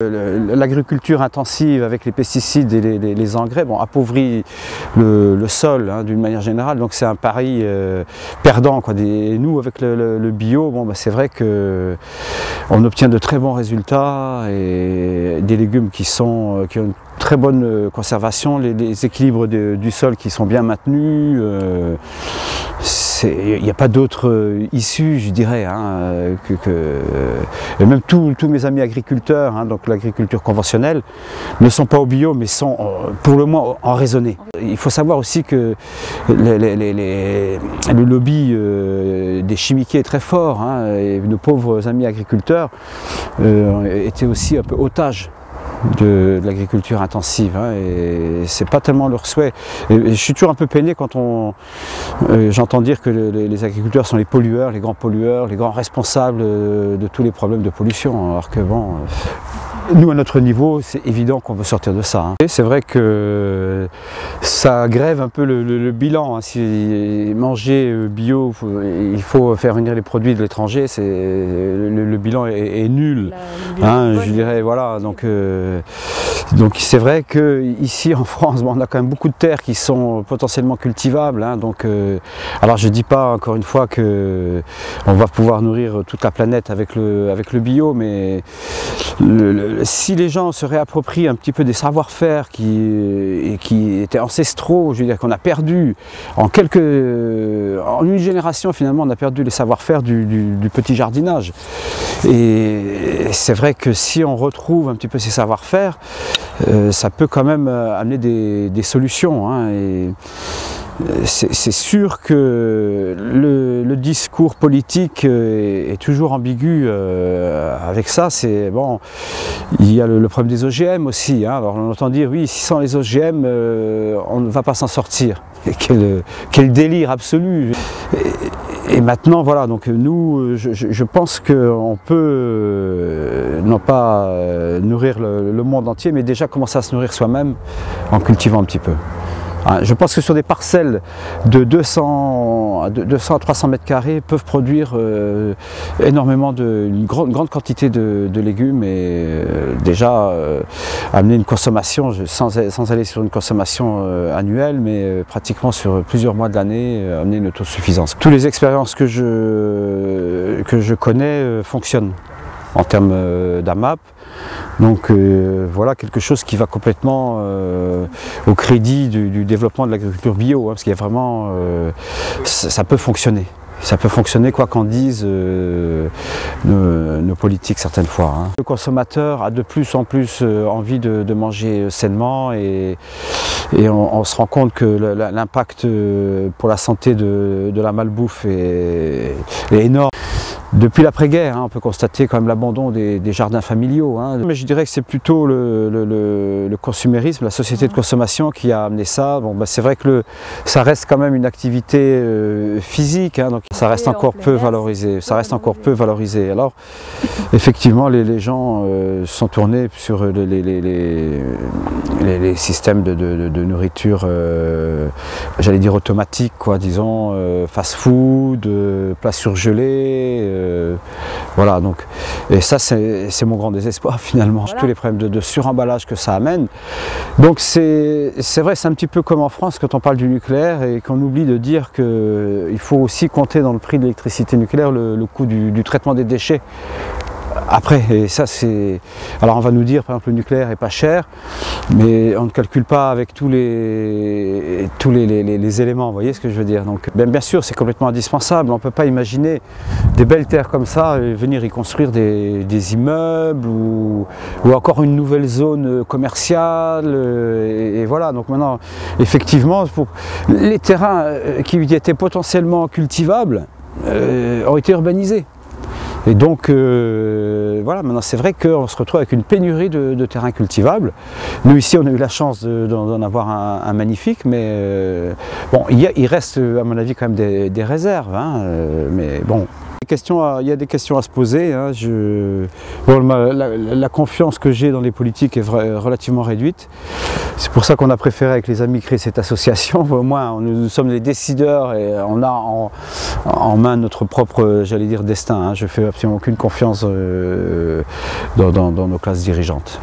L'agriculture intensive avec les pesticides et les engrais appauvrit le sol d'une manière générale, donc c'est un pari perdant, quoi. Et nous avec le bio, c'est vrai qu'on obtient de très bons résultats et des légumes qui ont une très bonne conservation, les équilibres du sol qui sont bien maintenus. Il n'y a pas d'autre issue, je dirais, et même tous mes amis agriculteurs, donc l'agriculture conventionnelle, ne sont pas au bio, mais sont pour le moins en raisonné. Il faut savoir aussi que le lobby des chimiquiers est très fort, et nos pauvres amis agriculteurs étaient aussi un peu otages de l'agriculture intensive, et c'est pas tellement leur souhait. Et je suis toujours un peu peiné quand j'entends dire que les agriculteurs sont les pollueurs, les grands responsables de tous les problèmes de pollution, alors que nous à notre niveau c'est évident qu'on veut sortir de ça. Et c'est vrai que ça grève un peu le bilan, si manger bio, il faut faire venir les produits de l'étranger, le bilan est nul, je dirais, voilà. Donc c'est vrai qu'ici en France, on a quand même beaucoup de terres qui sont potentiellement cultivables, alors je ne dis pas encore une fois qu'on va pouvoir nourrir toute la planète avec le bio, mais si les gens se réapproprient un petit peu des savoir-faire qui étaient ancestraux, je veux dire qu'on a perdu en une génération, finalement on a perdu les savoir-faire du petit jardinage, et c'est vrai que si on retrouve un petit peu ces savoir-faire, ça peut quand même amener des solutions, et c'est sûr que le discours politique est toujours ambigu avec ça. Il y a le problème des OGM aussi, alors on entend dire oui, sans les OGM on ne va pas s'en sortir. Quel délire absolu. Et maintenant, voilà, donc nous, je pense qu'on peut non pas nourrir le monde entier, mais déjà commencer à se nourrir soi-même en cultivant un petit peu. Je pense que sur des parcelles de 200 à 300 mètres carrés peuvent produire énormément une grande quantité de légumes, et déjà amener une consommation, sans aller sur une consommation annuelle, mais pratiquement sur plusieurs mois de l'année, amener une autosuffisance. Toutes les expériences que je connais fonctionnent en termes d'AMAP. Donc voilà quelque chose qui va complètement au crédit du développement de l'agriculture bio, parce qu'il y a vraiment, ça peut fonctionner. Ça peut fonctionner quoi qu'en disent nos politiques certaines fois. Le consommateur a de plus en plus envie de manger sainement, et on se rend compte que l'impact pour la santé de la malbouffe est énorme. Depuis l'après-guerre, on peut constater quand même l'abandon des jardins familiaux. Mais je dirais que c'est plutôt le consumérisme, la société de consommation qui a amené ça. C'est vrai que ça reste quand même une activité physique, donc ça reste encore peu valorisé. Alors, effectivement, les gens sont tournés sur les systèmes de nourriture, j'allais dire automatique, disons, fast-food, plats surgelés. Voilà, donc, et ça c'est mon grand désespoir finalement, tous les problèmes de suremballage que ça amène. Donc c'est vrai, c'est un petit peu comme en France quand on parle du nucléaire et qu'on oublie de dire qu'il faut aussi compter dans le prix de l'électricité nucléaire le coût du traitement des déchets. Après, et ça c'est... Alors on va nous dire par exemple le nucléaire est pas cher, mais on ne calcule pas avec tous les éléments, vous voyez ce que je veux dire. Donc bien sûr c'est complètement indispensable, on ne peut pas imaginer des belles terres comme ça et venir y construire des immeubles ou encore une nouvelle zone commerciale, et voilà. Donc maintenant effectivement les terrains qui étaient potentiellement cultivables ont été urbanisés. Et donc voilà, maintenant c'est vrai qu'on se retrouve avec une pénurie de terrains cultivables. Nous ici on a eu la chance d'en avoir un magnifique, mais bon, il reste à mon avis quand même des réserves, mais bon. Il y a des questions à se poser. Hein. La confiance que j'ai dans les politiques est relativement réduite. C'est pour ça qu'on a préféré avec les amis créer cette association. Au moins, nous sommes les décideurs et on a en main notre propre, j'allais dire, destin. Hein. Je ne fais absolument aucune confiance dans nos classes dirigeantes.